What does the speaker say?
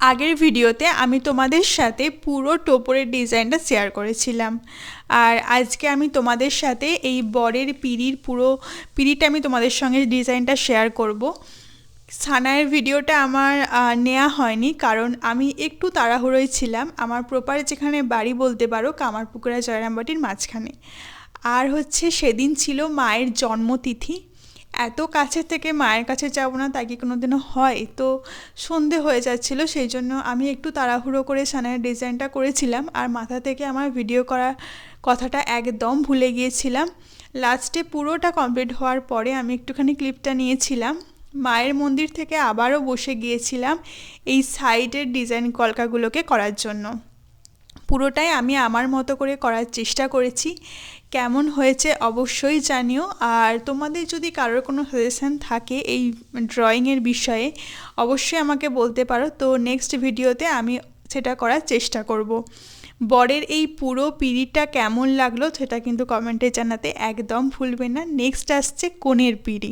আগের ভিডিওতে আমি তোমাদের সাথে পুরো টোপরের ডিজাইনটা শেয়ার করেছিলাম, আর আজকে আমি তোমাদের সাথে এই বরের পিঁড়ির পুরো পিঁড়িটা আমি তোমাদের সঙ্গে ডিজাইনটা শেয়ার করব। সানায়ের ভিডিওটা আমার নেওয়া হয়নি, কারণ আমি একটু তাড়াহুড়োয় ছিলাম। আমার প্রপার যেখানে বাড়ি বলতে পারো কামারপুকুরা জয়রামবাটির মাঝখানে। আর হচ্ছে সেদিন ছিল মায়ের জন্মতিথি। এত কাছে থেকে মায়ের কাছে যাব না তা কি কোনো দিনও হয়, তো সন্ধে হয়ে যাচ্ছিলো, সেই জন্য আমি একটু তাড়াহুড়ো করে সানায়ের ডিজাইনটা করেছিলাম, আর মাথা থেকে আমার ভিডিও করার কথাটা একদম ভুলে গিয়েছিলাম। লাস্টে পুরোটা কমপ্লিট হওয়ার পরে আমি একটুখানি ক্লিপটা নিয়েছিলাম। মায়ের মন্দির থেকে আবারও বসে গিয়েছিলাম এই সাইডের ডিজাইন কলকাগুলোকে করার জন্য। পুরোটাই আমি আমার মতো করে করার চেষ্টা করেছি। কেমন হয়েছে অবশ্যই জানিও, আর তোমাদের যদি কারোর কোনো সাজেশান থাকে এই ড্রয়িংয়ের বিষয়ে অবশ্যই আমাকে বলতে পারো, তো নেক্সট ভিডিওতে আমি সেটা করার চেষ্টা করব। বরের এই পুরো পিঁড়িটা কেমন লাগলো সেটা কিন্তু কমেন্টে জানাতে একদম ভুলবে না। নেক্সট আসছে কনের পিঁড়ি।